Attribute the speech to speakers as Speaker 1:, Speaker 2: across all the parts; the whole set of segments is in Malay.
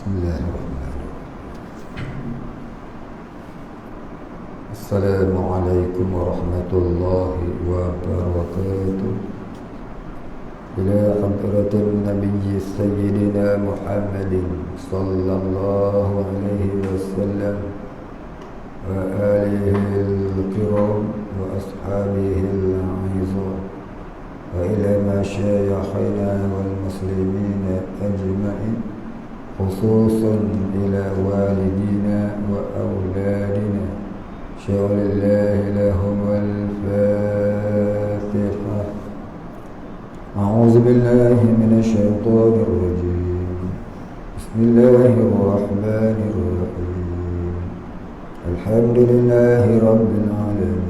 Speaker 1: Bismillahirrahmanirrahim. Assalamualaikum warahmatullahi wabarakatuh. Ila hadratin Nabi Sayyidina Muhammadin sallallahu alaihi wasallam wa alihi al-kiram wa ashabihi al-'izam wa ila masyayikhina wal muslimina ajma'in, khususan ila walidina wa awladina, sya'alillahi lahum al-fatihah. A'udzu billahi minasy syaithanir rajim. Bismillahirrahmanirrahim. Alhamdulillahi rabbil alamin.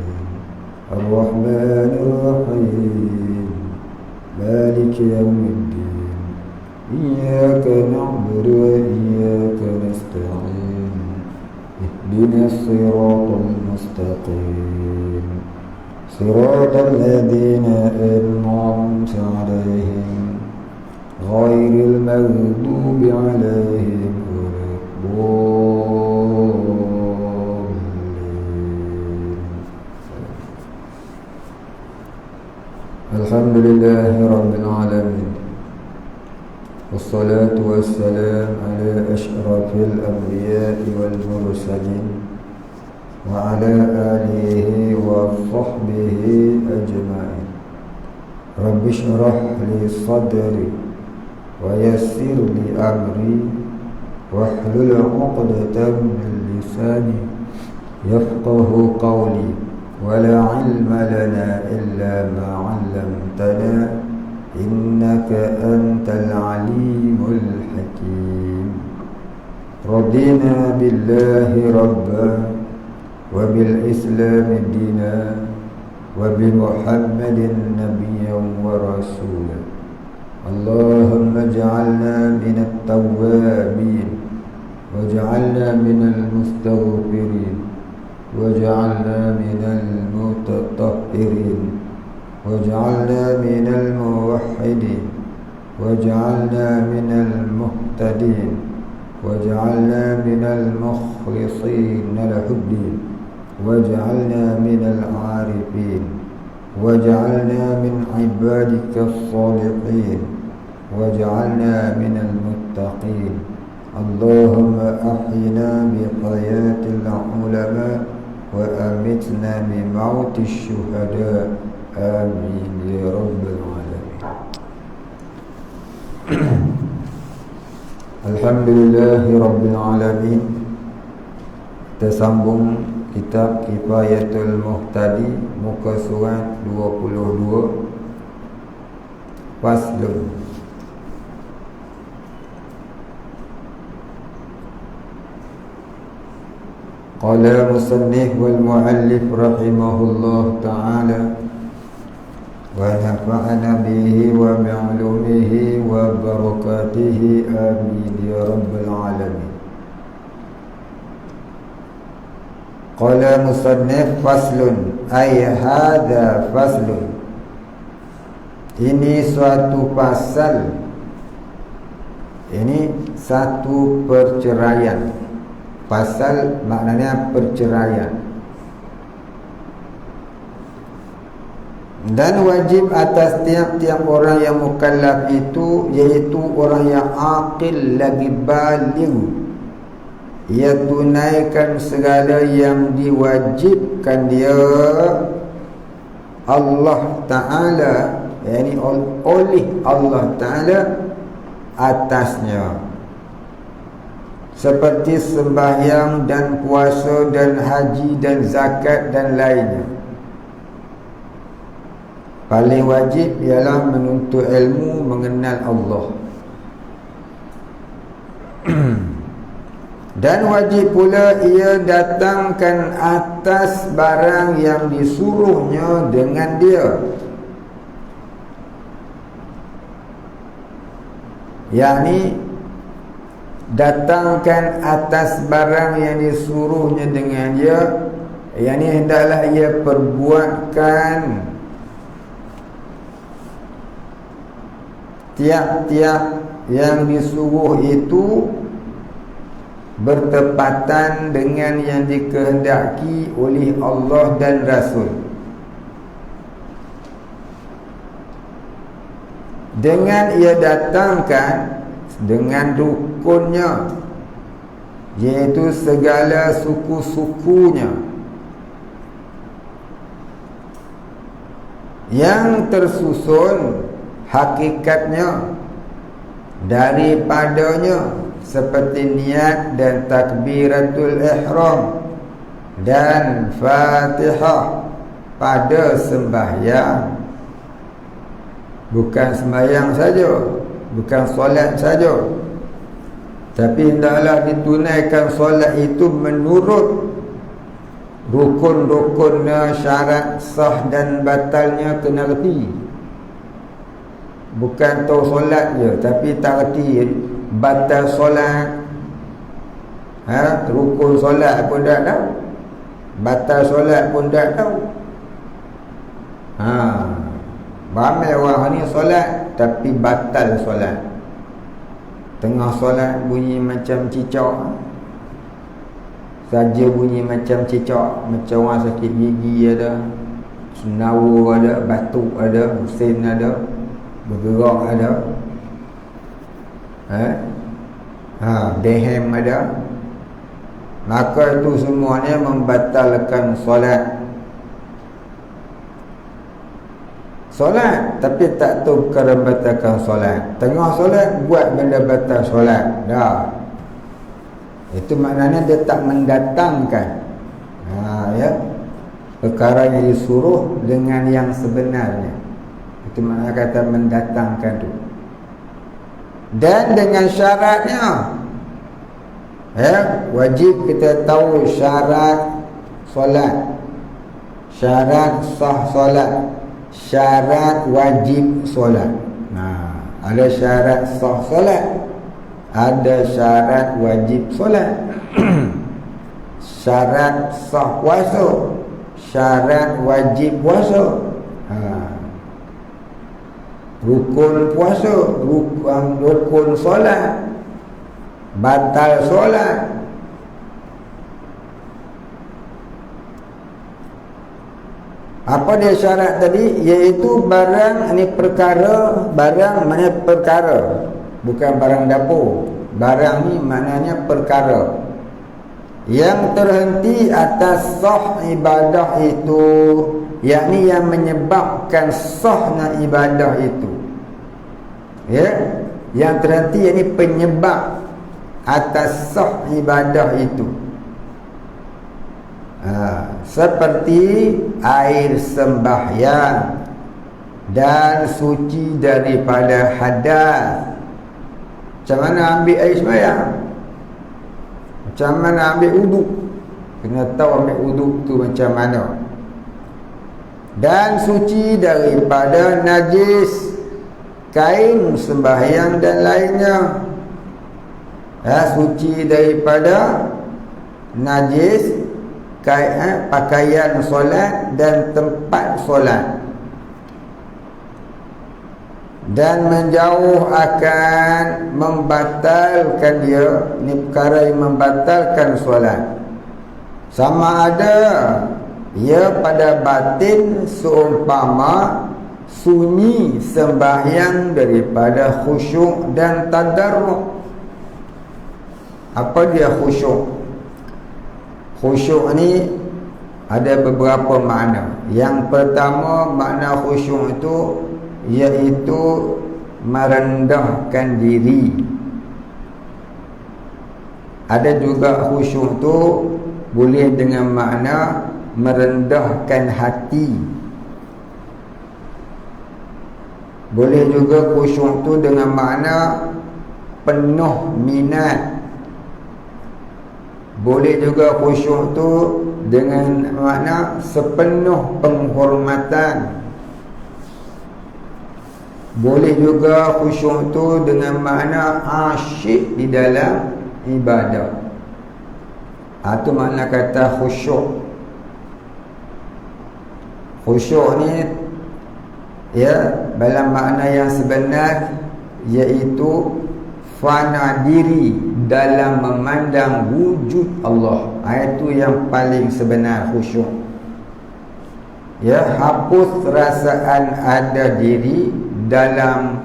Speaker 1: Ar-rahmanir rahim. Maliki yaumiddin. إياك نعبد وإياك نستعين اهدنا الصراط المستقيم صراط الذين أنعمت عليهم غير المغضوب عليهم ولا الضالين. الحمد لله رب العالمين، والصلاة والسلام على أشرف الأنبياء والمرسلين وعلى آله وصحبه أجمعين. رب اشرح لي صدري ويسر لي أمري واحلل عقدة من لساني يفقه قولي. ولا علم لنا إلا ما علمتنا إنك أنت العليم الحكيم. رضينا بالله ربا وبالإسلام دينا وبمحمد نبيا ورسولا. اللهم اجعلنا من التوابين واجعلنا من المستغفرين واجعلنا من المتطهرين واجعلنا من الموحدين واجعلنا من المهتدين واجعلنا من المخلصين له الدين واجعلنا من العارفين واجعلنا من عبادك الصالحين واجعلنا من المتقين. اللهم أحينا بحياة العلماء وأمتنا بموت الشهداء. Amin ya rabbal alamin. Alhamdulillahi rabbil alamin. Kita sambung kitab Kifayatul Muhtadi, muka surat 22, Faslun. Qala musannif wal muallif rahimahullah ta'ala wa nafa'ana bihi wa bi'ulumihi wa barakatihi amin ya rabbal alamin. Qala musannif faslun, ay hadha faslun, ini suatu pasal, ini satu perceraian. Pasal maknanya perceraian. Dan wajib atas tiap-tiap orang yang mukallaf itu, yaitu orang yang aqil lagi baligh, ia tunaikan segala yang diwajibkan dia Allah Ta'ala, yakni oleh Allah Ta'ala atasnya, seperti sembahyang dan puasa dan haji dan zakat dan lainnya. Paling wajib ialah menuntut ilmu, mengenal Allah. Dan wajib pula ia datangkan atas barang yang disuruhnya dengan dia, yakni datangkan atas barang yang disuruhnya dengan dia, yakni hendaklah ia perbuatkan tiap-tiap yang disuruh itu bertepatan dengan yang dikehendaki oleh Allah dan Rasul. Dengan ia datangkan dengan rukunnya, iaitu segala suku-sukunya yang tersusun hakikatnya daripadanya, seperti niat dan takbiratul ihram dan Fatihah pada sembahyang. Bukan sembahyang saja, bukan solat saja, tapi hendaklah ditunaikan solat itu menurut rukun-rukunnya, syarat sah dan batalnya kena reti. Bukan tahu solat je tapi tak reti batal solat, rukun solat pun tak tahu, batal solat pun tak tahu. Ramai orang ni solat tapi batal solat. Tengah solat bunyi macam cicak, saja bunyi macam cicak, macam orang sakit gigi ada, senawa ada, batuk ada, mesin ada, bergerak ada, dehem ada, maka itu semuanya membatalkan solat. Solat tapi tak tahu perkara batalkan solat. Tengah solat buat benda batal solat, dah. Itu maknanya dia tak mendatangkan ya, perkara yang disuruh dengan yang sebenarnya. Itu maknanya kata mendatangkan tu. Dan dengan syaratnya, ya, wajib kita tahu syarat solat, syarat sah solat, syarat wajib solat. Ada syarat sah solat, ada syarat wajib solat. Syarat sah puasa, syarat wajib puasa, rukun puasa, rukun solat, batal solat. Apa dia syarat tadi? Iaitu barang, ni perkara, barang maknanya perkara, bukan barang dapur. Barang ni maknanya perkara yang terhenti atas sah ibadah itu, yakni yang menyebabkan sahnya ibadah itu, ya, yang terhenti yakni penyebab atas sah ibadah itu. Seperti air sembahyang dan suci daripada hadas. Macam mana ambil air sembahyang? Macam mana ambil uduk? Kena tahu ambil uduk tu macam mana. Dan suci daripada najis, kain sembahyang dan lainnya. Suci daripada najis, pakaian solat dan tempat solat, dan menjauh akan membatalkan dia. Ini perkara yang membatalkan solat. Sama ada ia pada batin seumpama sunyi sembahyang daripada khusyuk dan tadarruk. Apa dia khusyuk? Khusyuk ni ada beberapa makna. Yang pertama, makna khusyuk itu iaitu merendahkan diri. Ada juga khusyuk tu boleh dengan makna merendahkan hati. Boleh juga khusyuk tu dengan makna penuh minat. Boleh juga khusyuk tu dengan makna sepenuh penghormatan. Boleh juga khusyuk tu dengan makna asyik di dalam ibadah. Itu makna kata khusyuk. Khusyuk ni, ya, dalam makna yang sebenar iaitu fana diri dalam memandang wujud Allah. Itu yang paling sebenar khusyuk. Ya, hapus perasaan ada diri dalam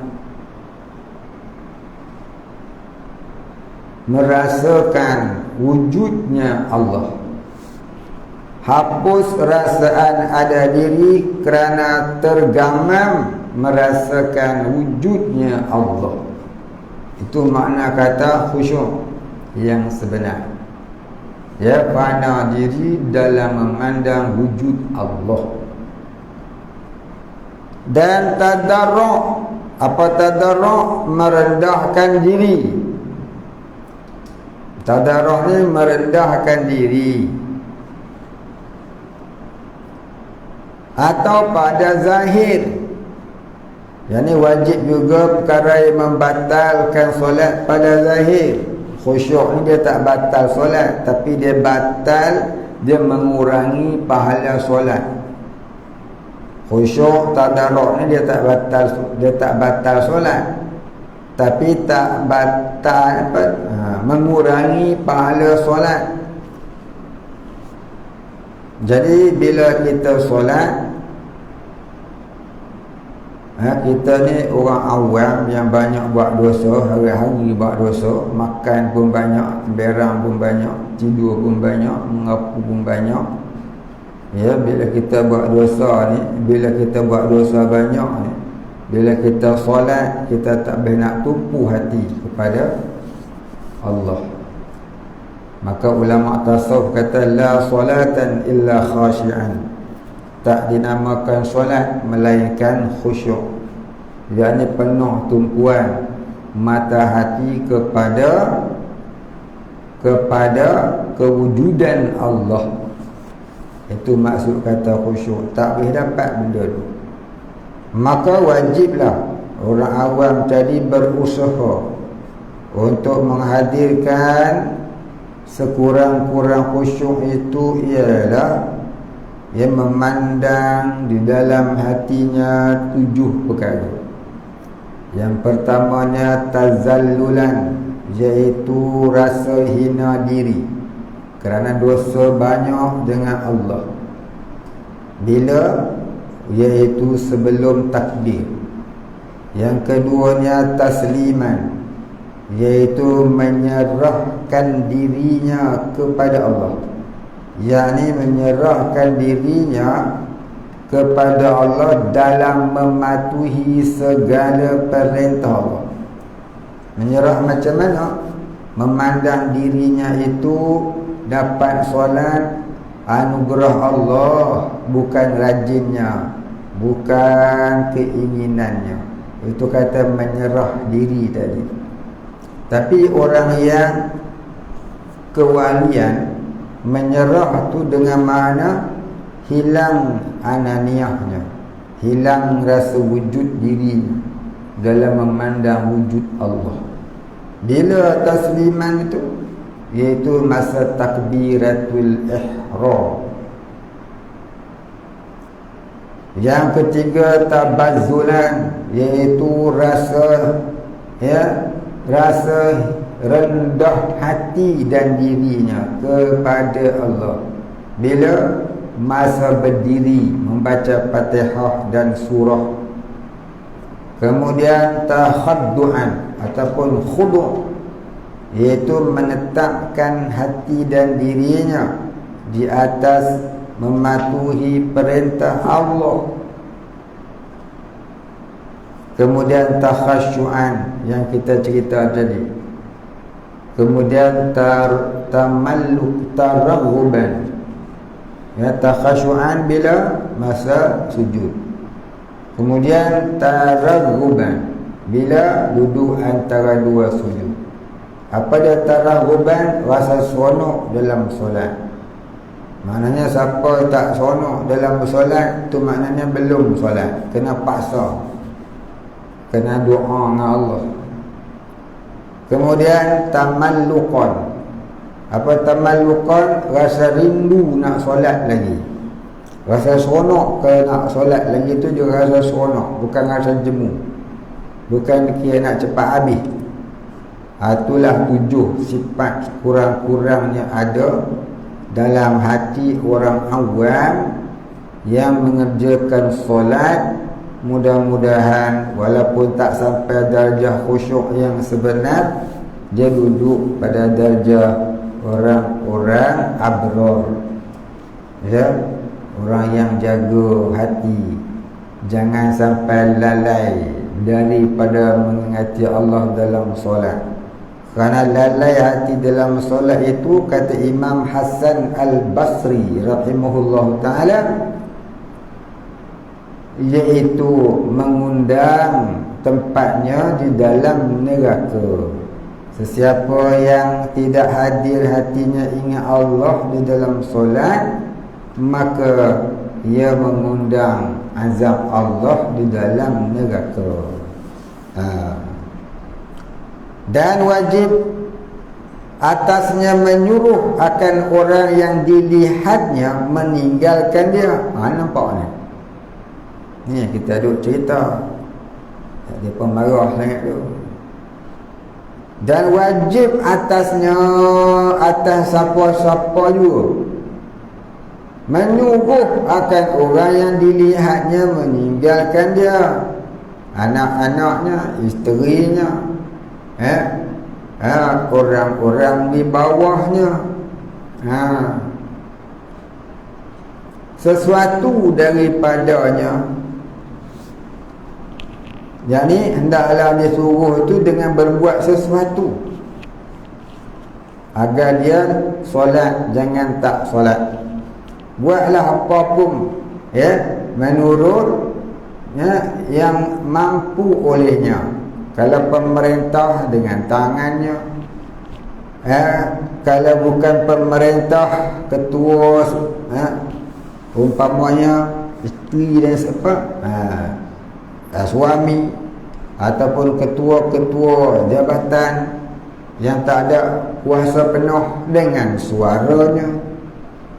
Speaker 1: merasakan wujudnya Allah. Hapus perasaan ada diri kerana tergamam merasakan wujudnya Allah. Itu makna kata khusyuk yang sebenar. Ya, fana diri dalam memandang wujud Allah. Dan tadarruk. Apa tadarruk? Merendahkan diri. Tadarruk ni merendahkan diri. Atau pada zahir. Yang ni wajib juga perkara yang membatalkan solat pada zahir. Khusyuk ni dia tak batal solat, tapi dia batal, dia mengurangi pahala solat. Khusyuk tadarruk ni dia tak batal solat, tapi tak batal mengurangi pahala solat. Jadi bila kita solat, kita ni orang awam yang banyak buat dosa, hari-hari buat dosa, makan pun banyak, berang pun banyak, tidur pun banyak, mengapu pun banyak. Ya, bila kita buat dosa ni, bila kita buat dosa banyak ni, bila kita solat, kita tak boleh nak tumpu hati kepada Allah. Maka ulama tasawuf kata la solatan illa khashi'an. Tak dinamakan solat melainkan khusyuk. Ia ni penuh tumpuan mata hati kepada kewujudan Allah. Itu maksud kata khusyuk. Tak boleh dapat benda tu. Maka wajiblah orang awam tadi berusaha untuk menghadirkan sekurang-kurang khusyuk itu ialah yang memandang di dalam hatinya 7 perkara. Yang pertamanya tazallulan, iaitu rasa hina diri kerana dosa banyak dengan Allah. Bila? Iaitu sebelum takbir. Yang keduanya tasliman, iaitu menyerahkan dirinya kepada Allah. yakni menyerahkan dirinya kepada Allah dalam mematuhi segala perintah Allah. Menyerah macam mana? Memandang dirinya itu dapat solat anugerah Allah, bukan rajinnya, bukan keinginannya. Itu kata menyerah diri tadi. Tapi orang yang kewalian, menyerah tu dengan makna hilang ananiahnya, hilang rasa wujud dirinya dalam memandang wujud Allah. Bila tasliman itu, iaitu masa takbiratul ihram. Yang ketiga tabazzulan, iaitu rasa rendah hati dan dirinya kepada Allah. Bila masa berdiri membaca Fatihah dan surah. Kemudian takhaddu'an ataupun khudu', iaitu menetapkan hati dan dirinya di atas mematuhi perintah Allah. Kemudian takhasyu'an yang kita cerita tadi. Kemudian tamalluk taraghuban, ya, takhasyu'an bila masa sujud. Kemudian taraghuban bila duduk antara dua sujud. Apa dia taraghuban? Rasa seronok dalam solat. Maknanya siapa tak seronok dalam solat, tu maknanya belum solat, kena paksa, kena doa dengan Allah. Kemudian tamalluqan. Apa tamalluqan? Rasa rindu nak solat lagi, rasa seronok ke nak solat lagi. Tu juga rasa seronok, bukan rasa jemu, bukan kira nak cepat habis. Itulah 7 sifat kurang-kurangnya ada dalam hati orang awam yang mengerjakan solat. Mudah-mudahan walaupun tak sampai darjah khusyuk yang sebenar, dia duduk pada darjah orang-orang abrar, ya, orang yang jaga hati, jangan sampai lalai daripada mengingati Allah dalam solat. Kerana lalai hati dalam solat itu, kata Imam Hasan Al-Basri rahimahullah ta'ala, iaitu mengundang tempatnya di dalam neraka. Sesiapa yang tidak hadir hatinya ingat Allah di dalam solat, maka ia mengundang azab Allah di dalam neraka. Dan wajib atasnya menyuruh akan orang yang dilihatnya meninggalkan dia. Nampak ni? Ni kita duk cerita, dia pun marah sangat tu. Dan wajib atasnya, atas siapa-siapa juga, menyuruh akan orang yang dilihatnya meninggalkan dia, anak-anaknya, isterinya, orang-orang di bawahnya, sesuatu daripadanya. Jadi hendaklah disuruh itu dengan berbuat sesuatu agar dia solat, jangan tak solat. Buatlah apapun, ya, menurut, ya, yang mampu olehnya. Kalau pemerintah dengan tangannya, kalau bukan pemerintah, ketua, umpamanya isteri dan siapa, suami, ataupun ketua-ketua jabatan yang tak ada kuasa penuh dengan suaranya,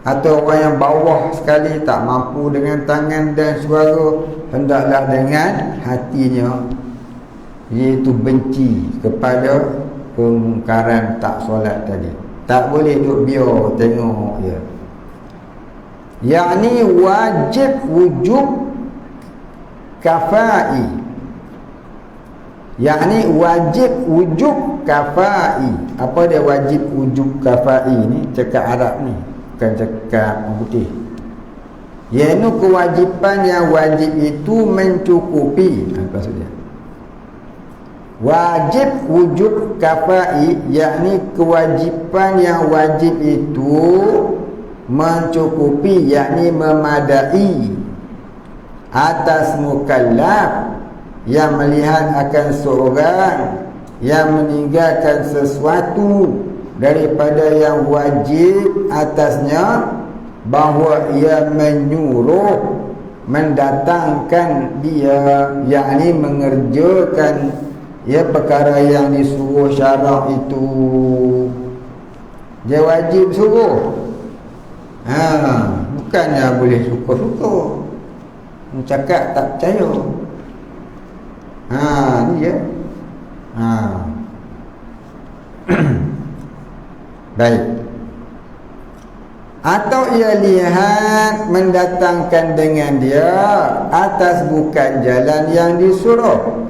Speaker 1: atau orang yang bawah sekali tak mampu dengan tangan dan suara, hendaklah dengan hatinya, iaitu benci kepada kemungkaran tak solat tadi. Tak boleh duduk biar tengok je. Yakni wujub kafai. Yakni wujub kafai. Apa dia wajib wujub kafai ni? Cakap Arab ni, bukan cakap orang putih. Iaitu kewajipan yang wajib itu mencukupi. Apa maksudnya? Wajib wujub kafai, yakni kewajipan yang wajib itu mencukupi, yakni memadai atas mukallaf yang melihat akan seorang yang meninggalkan sesuatu daripada yang wajib atasnya, bahawa ia menyuruh, mendatangkan dia, yakni mengerjakan, ya, perkara yang disuruh syarak itu. Dia wajib suruh, bukannya boleh suka-suka, cakap tak percaya. Ni je. Baik. Atau ia lihat mendatangkan dengan dia atas bukan jalan yang disuruh,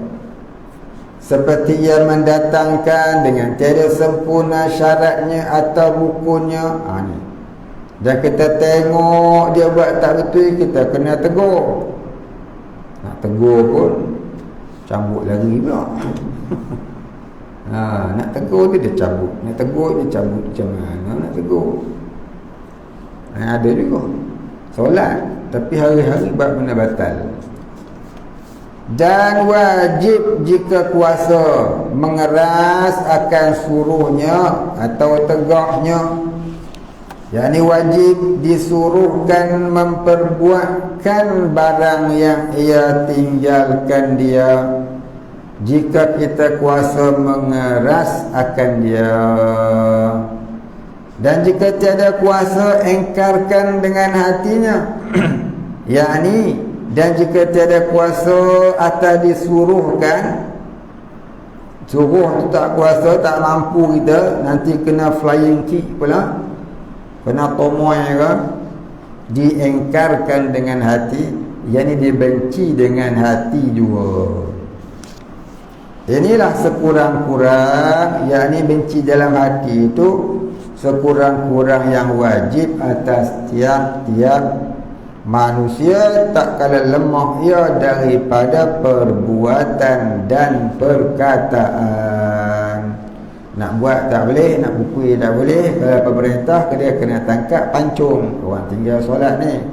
Speaker 1: seperti ia mendatangkan dengan tiada sempurna syaratnya atau rukunnya. Ni. Dan kita tengok dia buat tak betul, kita kena tegur. Nak tegur pun cabut lagi pula. Nak tegur dia cabut, nak tegur dia cabut. Macam mana nak tegur? Ada juga solat tapi hari-hari buat benda batal. Dan wajib jika kuasa mengeras akan suruhnya atau tegaknya, yakni wajib disuruhkan memperbuatkan barang yang ia tinggalkan dia, jika kita kuasa mengeras akan dia. Dan jika tiada kuasa, engkarkan dengan hatinya. yakni, dan jika tiada kuasa atas disuruhkan, suruh tu tak kuasa, tak mampu kita, nanti kena flying kick pula, kena tomoy ke, diengkarkan dengan hati, yakni dibenci dengan hati juga. Inilah sekurang-kurang, yakni benci dalam hati itu sekurang-kurang yang wajib atas tiap-tiap manusia, tak kala lemah ia daripada perbuatan dan perkataan. Nak buat tak boleh, nak bukui tak boleh. Kalau pemerintah dia kena tangkap, pancung, orang tinggal solat ni.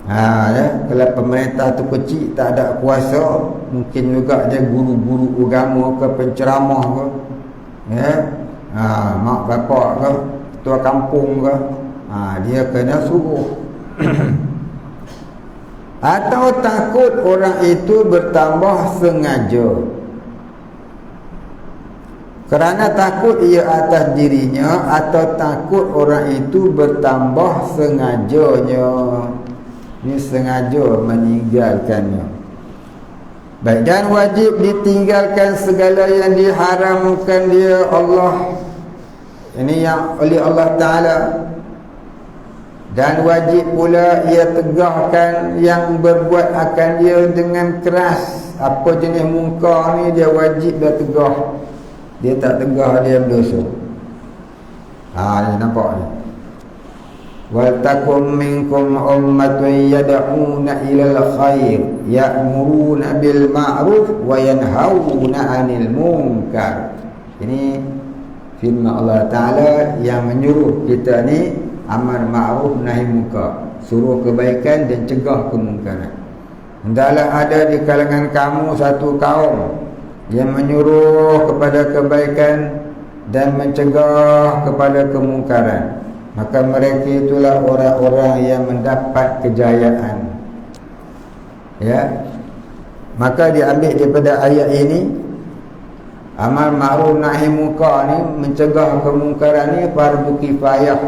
Speaker 1: Ya, kalau pemerintah tu kecil, tak ada kuasa, mungkin juga dia guru-guru agama ke, penceramah ke, ya, mak bapak ke, ketua kampung ke, dia kena suruh. Atau takut orang itu bertambah sengaja, kerana takut ia atas dirinya, atau takut orang itu bertambah sengajanya. Ini sengaja meninggalkannya. Baik, dan wajib ditinggalkan segala yang diharamkan dia Allah, ini yang oleh Allah Ta'ala. Dan wajib pula ia tegahkan yang berbuat akan dia dengan keras. Apa jenis munkar ni dia wajib dia tegah. Dia tak tegah dia berdosa. Ni nampak ni. Wal takum minkum ummatun yad'una ilal khair ya'muruna bil ma'ruf wa yanhauna 'anil munkar. Ini firman Allah Ta'ala yang menyuruh kita ni amar ma'ruf nahi munkar, suruh kebaikan dan cegah kemungkaran. Hendaklah ada di kalangan kamu satu kaum yang menyuruh kepada kebaikan dan mencegah kepada kemungkaran, maka mereka itulah orang-orang yang mendapat kejayaan. Ya, maka diambil daripada ayat ini, amal ma'ruf nahi munkar ni, mencegah kemungkaran ni fardu kifayah.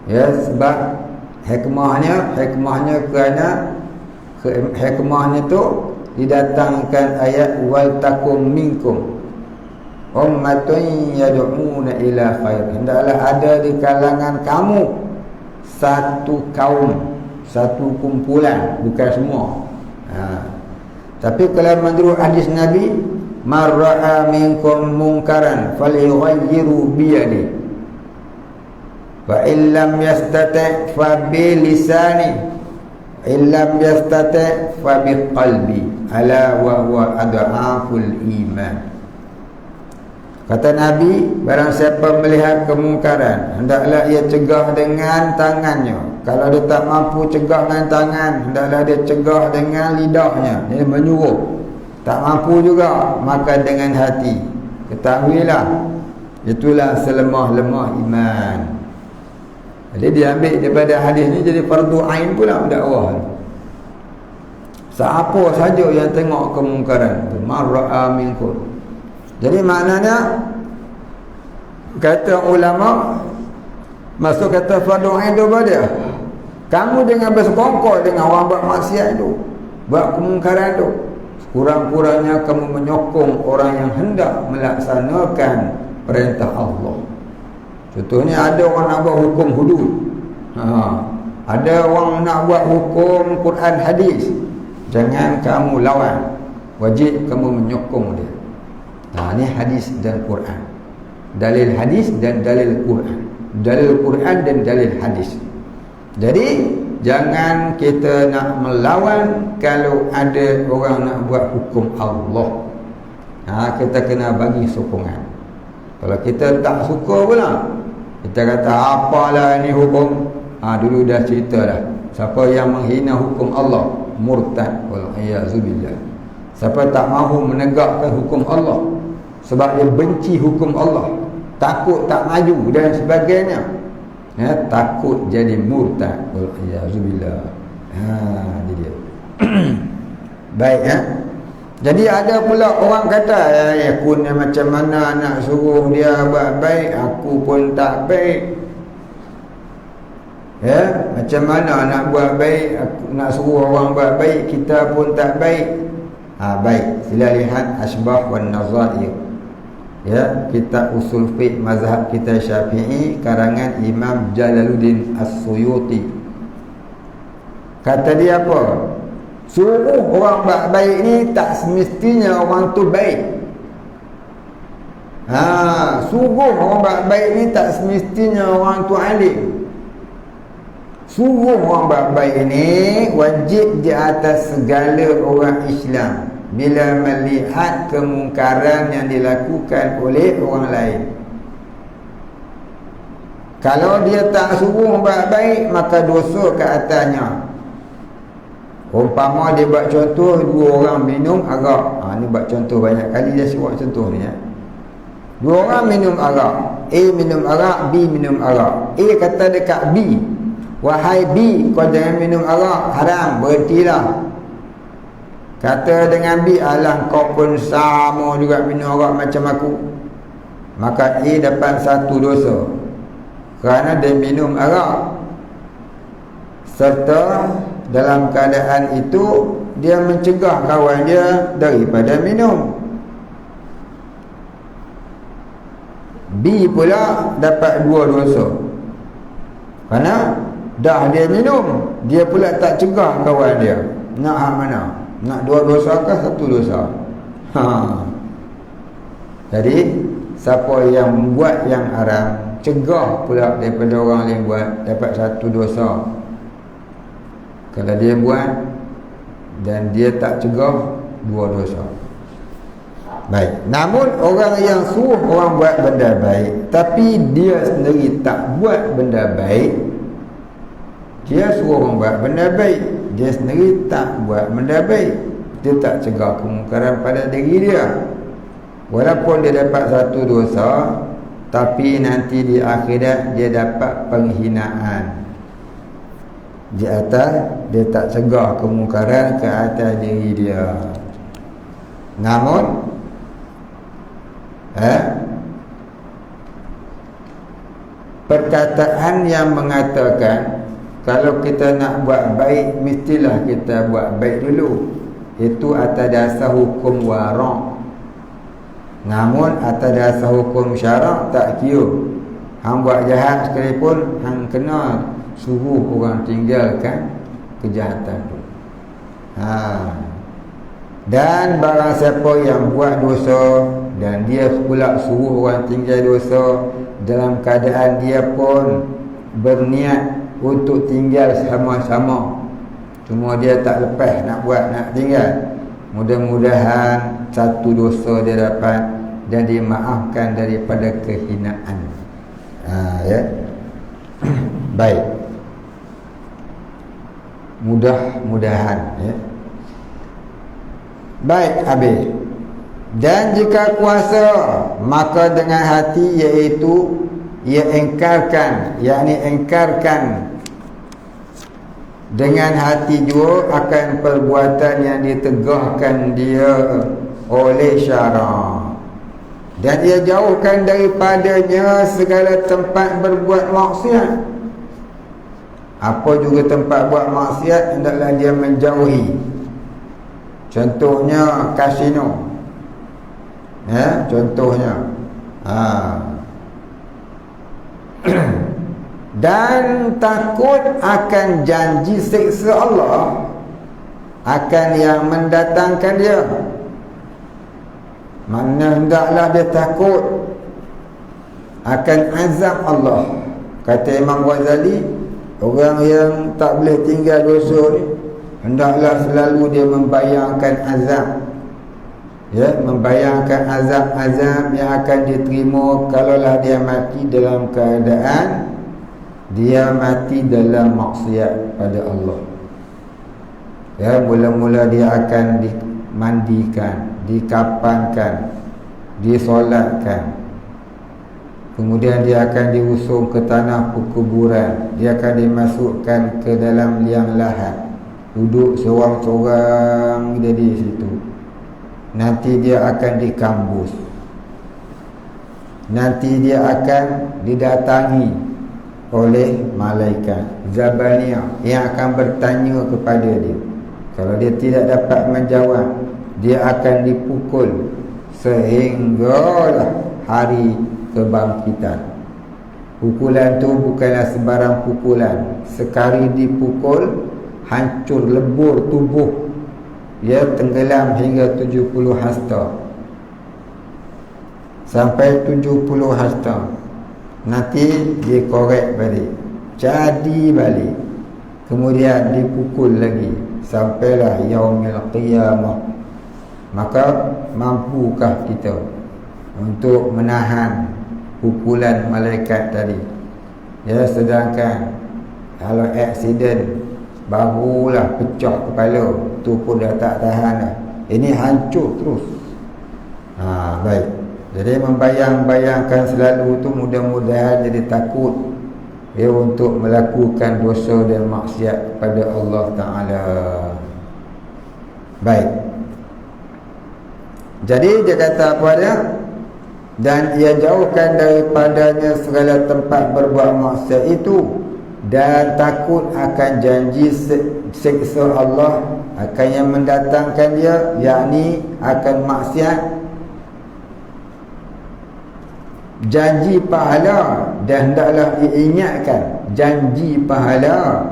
Speaker 1: Ya, sebab hikmahnya kerana hikmahnya tu didatangkan ayat wal takum minkum ummatun yad'una ila khair. Hendaklah ada di kalangan kamu satu kaum, satu kumpulan, bukan semua. Tapi kalau menurut hadis Nabi, man ra'a minkum munkaran falyughayyiru biyadihi wa illam yastati' fa bi lisani illam yastati' fa bi qalbi ala wa huwa adhaful iman. Kata Nabi, barang siapa melihat kemungkaran, hendaklah ia cegah dengan tangannya. Kalau dia tak mampu cegah dengan tangan, hendaklah dia cegah dengan lidahnya. Dia menyuruh. Tak mampu juga, maka dengan hati. Ketahuilah, itulah selemah-lemah iman. Jadi diambil daripada hadis ni jadi fardu ain pula dakwah. Siapa saja yang tengok kemungkaran, mar'a minkum. Jadi maknanya kata ulama, masuk kata fardu ain tu apa dia? Kamu jangan bersekongkol dengan orang buat maksiat tu, buat kemungkaran tu. Kurang-kurangnya kamu menyokong orang yang hendak melaksanakan perintah Allah. Contohnya ada orang nak buat hukum hudud, ada orang nak buat hukum Quran hadis, jangan kamu lawan, wajib kamu menyokong dia. Ini hadis dan Quran, dalil hadis dan dalil Quran, dalil Quran dan dalil hadis. Jadi jangan kita nak melawan kalau ada orang nak buat hukum Allah. Kita kena bagi sokongan. Kalau kita tak suka pula, kita kata apalah ini hukum, dulu dah cerita dah, siapa yang menghina hukum Allah murtad wal iyazubillah. Siapa tak mahu menegakkan hukum Allah sebab dia benci hukum Allah, takut tak maju dan sebagainya, takut jadi murtad wal iyazubillah. Ini dia. Baik, jadi ada pula orang kata, aku ni macam mana nak suruh dia buat baik, aku pun tak baik. Macam mana nak buat baik, aku nak suruh orang buat baik, kita pun tak baik. Baik, sila lihat Asbah wan Nazair, ya, kitab usul fiqh mazhab kita Syafi'i karangan Imam Jalaluddin As-Suyuti. Kata dia apa? Suruh orang buat baik ni tak semestinya orang tu baik. Suruh orang buat baik ni tak semestinya orang tu alim. Suruh orang buat baik ni wajib di atas segala orang Islam bila melihat kemungkaran yang dilakukan oleh orang lain. Kalau dia tak suruh buat baik, maka dosa ke atasnya. Umpama dia buat contoh, dua orang minum arak. Ni buat contoh banyak kali dia buat contoh ni, ya. Dua orang minum arak, A minum arak, B minum arak. A kata dekat B, wahai B, kau jangan minum arak, haram, berhentilah. Kata dengan B, alah kau pun sama juga minum arak macam aku. Maka A dapat satu dosa kerana dia minum arak, serta dalam keadaan itu dia mencegah kawan dia daripada minum. B pula dapat dua dosa kerana dah dia minum, dia pula tak cegah kawan dia. Nak hak mana? Nak dua dosa ke satu dosa? Jadi siapa yang membuat yang haram, cegah pula daripada orang lain buat, dapat satu dosa. Kalau dia buat dan dia tak cegah, dua dosa. Baik. Namun orang yang suruh orang buat benda baik tapi dia sendiri tak buat benda baik, dia suruh orang buat benda baik, dia sendiri tak buat benda baik, dia tak cegah kemungkaran pada diri dia, walaupun dia dapat satu dosa, tapi nanti di akhirat dia dapat penghinaan. Di atas dia tak cegah kemungkaran ke atas diri dia. Namun perkataan yang mengatakan kalau kita nak buat baik mestilah kita buat baik dulu, itu atas dasar hukum wara'. Namun atas dasar hukum syarak tak kira. Hang buat jahat sekalipun, hang kena suruh orang tinggalkan kejahatan tu. Dan barang siapa yang buat dosa dan dia pula suruh orang tinggal dosa dalam keadaan dia pun berniat untuk tinggal sama-sama, cuma dia tak lepas nak buat, nak tinggal, mudah-mudahan satu dosa dia dapat dan dimaafkan daripada kehinaan. Ya. Baik, mudah-mudahan, ya. Baik, habis. Dan jika kuasa, maka dengan hati, iaitu ia engkarkan, yakni engkarkan dengan hati juga akan perbuatan yang ditegahkan dia oleh syarak, dan ia jauhkan daripadanya segala tempat berbuat maksiat. Apa juga tempat buat maksiat, hendaklah dia menjauhi. Contohnya kasino, ya, contohnya. Dan takut akan janji siksa Allah akan yang mendatangkan dia. Mana hendaklah dia takut akan azab Allah. Kata Imam Ghazali, orang yang tak boleh tinggal dosa ni, hendaklah selalu dia membayangkan azab, ya, membayangkan azab-azab yang akan diterima kalaulah dia mati dalam keadaan dia mati dalam maksiat pada Allah. Ya, mula-mula dia akan dimandikan, dikapankan, disolatkan, kemudian dia akan diusung ke tanah perkuburan, dia akan dimasukkan ke dalam liang lahat, duduk seorang-seorang dia di situ. Nanti dia akan dikambus, nanti dia akan didatangi oleh malaikat Zabaniyah yang akan bertanya kepada dia. Kalau dia tidak dapat menjawab, dia akan dipukul sehinggalah hari kebangkitan. Pukulan tu bukanlah sebarang pukulan. Sekali dipukul, hancur lebur tubuh, dia tenggelam hingga 70 hasta. Sampai 70 hasta, nanti dia korek balik, jadi balik, kemudian dipukul lagi sampailah yaumil qiyamah. Maka mampukah kita untuk menahan pukulan malaikat tadi? Ya, sedangkan kalau aksiden barulah pecah kepala, tu pun dah tak tahan dah. Ini hancur terus. Baik. Jadi membayang-bayangkan selalu tu mudah-mudahan jadi takut ya untuk melakukan dosa dan maksiat kepada Allah Ta'ala. Baik. Jadi dia kata apa dia? Dan ia jauhkan daripadanya segala tempat berbuat maksiat itu, dan takut akan janji siksa Allah akan yang mendatangkan dia, yakni akan maksiat. Janji pahala, dan hendaklah diingatkan janji pahala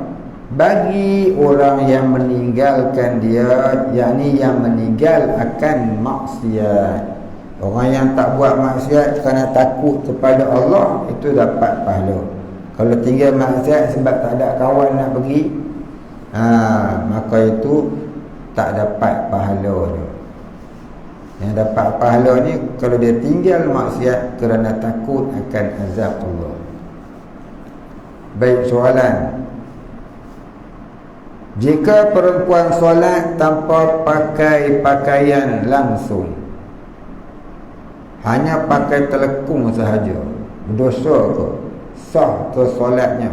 Speaker 1: bagi orang yang meninggalkan dia, yakni yang meninggal akan maksiat. Orang yang tak buat maksiat kerana takut kepada Allah, itu dapat pahala. Kalau tinggal maksiat sebab tak ada kawan nak pergi, maka itu tak dapat pahala tu. Yang dapat pahala ni kalau dia tinggal maksiat kerana takut akan azab Allah. Baik, soalan. Jika perempuan solat tanpa pakai pakaian langsung, hanya pakai telekung sahaja, berdosa ke? Sah ke solatnya?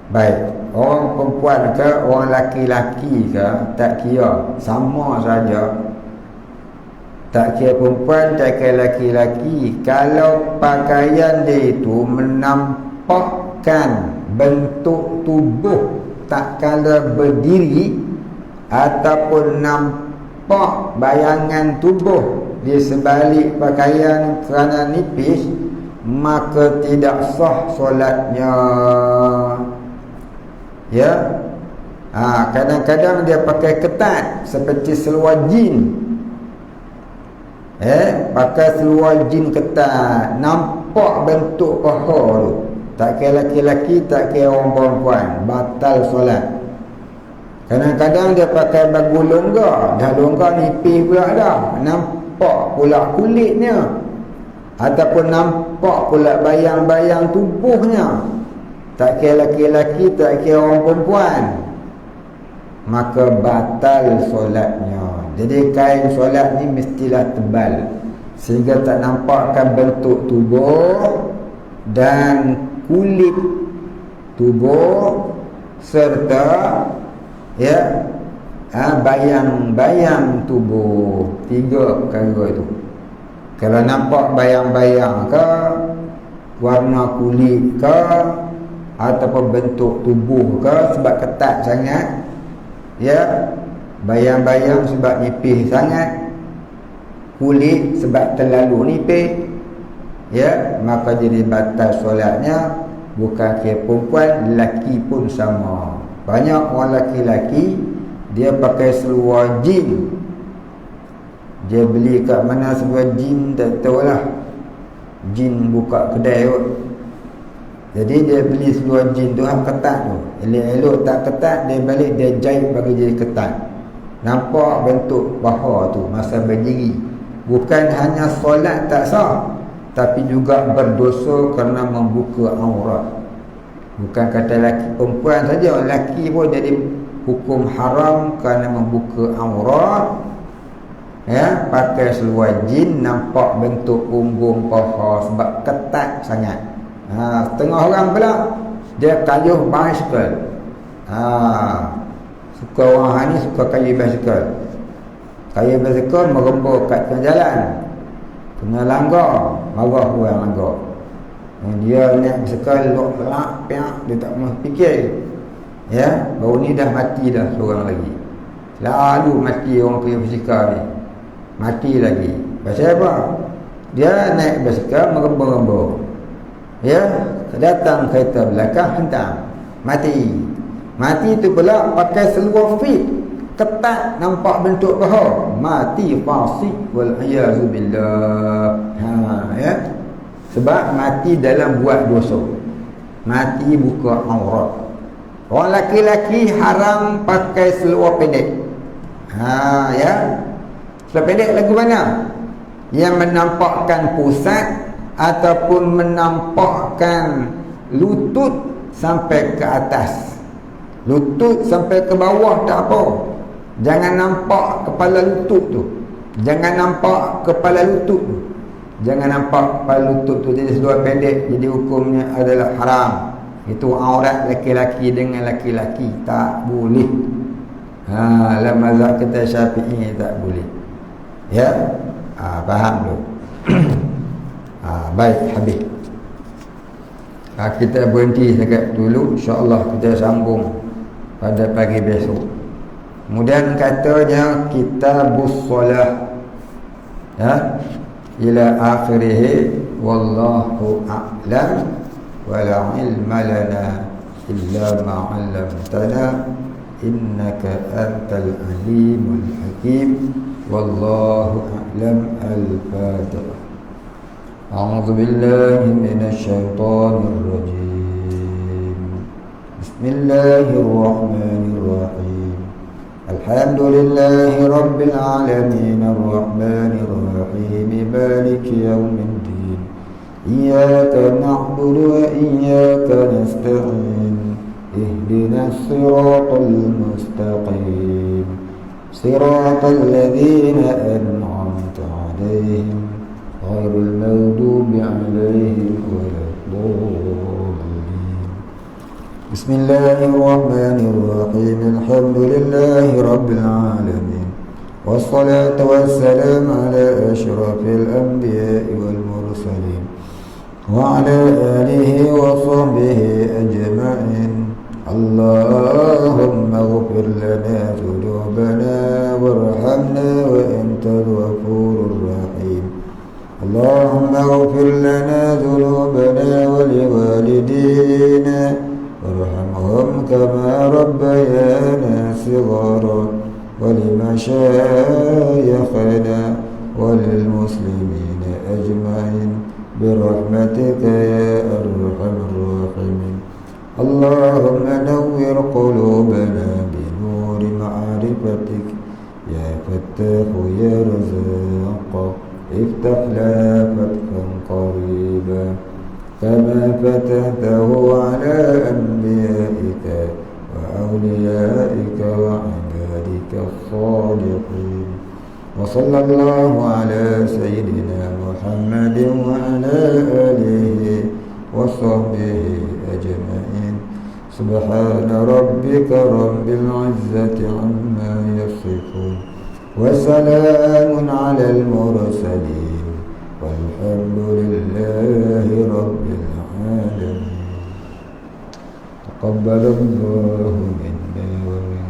Speaker 1: Baik, orang perempuan ke orang laki-laki ke, tak kira, sama saja. Tak kira perempuan, tak kira laki-laki. Kalau pakaian dia itu menampakkan bentuk tubuh tak kala berdiri, ataupun nampak bayangan tubuh di sebalik pakaian kerana nipis, maka tidak sah solatnya. Ya. Kadang-kadang dia pakai ketat seperti seluar jin. Pakai seluar jin ketat, nampak bentuk paha tu. Tak kira laki-laki, tak kira orang perempuan, batal solat. Kadang-kadang dia pakai baju longgar, dah longgar nipis pula dah, nampak pula kulitnya, ataupun nampak pula bayang-bayang tubuhnya. Tak kira laki-laki, tak kira orang perempuan, maka batal solatnya. Jadi kain solat ni mestilah tebal, sehingga tak nampakkan bentuk tubuh dan kulit tubuh, serta bayang-bayang tubuh. 3 perkara itu. Kalau nampak bayang-bayang ke, warna kulit ke, ataupun bentuk tubuh ke sebab ketat sangat, bayang-bayang sebab nipis sangat, kulit sebab terlalu nipis, maka jadi batal solatnya. Bukan kira perempuan, lelaki pun sama. Banyak orang laki-laki dia pakai seluar jin. Dia beli kat mana seluar jin tak tahulah. Jin buka kedai kot. Jadi dia beli seluar jin tu ketat tu. Elok-elok tak ketat, dia balik dia jahit bagi jadi ketat. Nampak bentuk paha tu masa berdiri. Bukan hanya solat tak sah, tapi juga berdosa kerana membuka aurat. Bukan kata laki perempuan saja, laki pun jadi hukum haram kerana membuka aurat. Pakai seluar jin, nampak bentuk punggung paha sebab ketat sangat. Setengah orang pula dia kayuh basikal. Suka orang ni suka kayuh basikal. Kayuh basikal merembur kat tengah jalan, kena langgar, marah orang langgar. Dia naik basikal, lok pelak, dia tak mahu fikir. Baru ni dah mati dah seorang lagi. lalu mati orang punya fizikal ni, mati lagi. Pasal apa? Dia naik basikal meremba-remba, ya, datang kereta belakang hentam, mati. Mati tu pula pakai seluar fit ketat, nampak bentuk paha, mati fasik wal iyazu billah. Ya, sebab mati dalam buat dosa, mati buka aurat. Orang laki-laki haram pakai seluar pendek. Ya, seluar pendek lagu mana? Yang menampakkan pusat ataupun menampakkan lutut sampai ke atas. Lutut sampai ke bawah tak apa. Jangan nampak kepala lutut tu. Jangan nampak kepala lutut tu. Jangan nampak kepala lutut tu. Jadi seluar pendek, jadi hukumnya adalah haram. Itu aurat laki-laki dengan laki-laki, tak boleh. Dalam mazhab kita Syafi'i tak boleh. Ya, faham tu. Baik, habis. Kita berhenti dekat dulu, insya-Allah kita sambung pada pagi besok. Kemudian katanya kitabus solah, ya, ila akhirih, wallahu a'lam wa la ilma lana illa ma 'allamtana innaka antal alimul hakim, wallahu a'lam. Al-Fatihah. A'udzu billahi minasy syaithanir rajim. Bismillahir rahmanir rahim. Alhamdulillahi rabbil alamin arrahmanir rahim maliki yaumiddin. Iyyaka na'budu wa iyyaka nasta'in. Ihdinas siratal mustaqim. Siratal ladzina an'amta 'alaihim ghairil maghdubi 'alaihim waladdallin. Bismillahirrahmanirrahim. Alhamdulillahi rabbil alamin. Wassalatu wassalamu ala asyrafil anbiya'i wal mursalin wa ala alihi wa sahbihi ajma'in. Allahumma ighfir lana dhunubana warhamna wa antal ghafurur rahim. Allahumma ighfir lana dhunubana wa liwalidina warhamhum kama rabbayana shighara wa limashayikhina wa lilmuslimina ajma'in birahmatika ya arhamar rahimin. Allahumma nawwir qulubana binuri ma'rifatik ya fattahu ya razzaq. Iftah lana fathan qariba kama fatahtahu ala anbiya'ika wa awliya'ika wa ibadika as-salihin. Wa sallallahu ala sayyidina Muhammadin wa ala alihi wa sahbihi ajma'in. Subhana rabbika rabbil izzati amma yasifun wa salamun alal mursalin walhamdulillahi rabbil alamin. Taqabbalallahu minna wa minkum.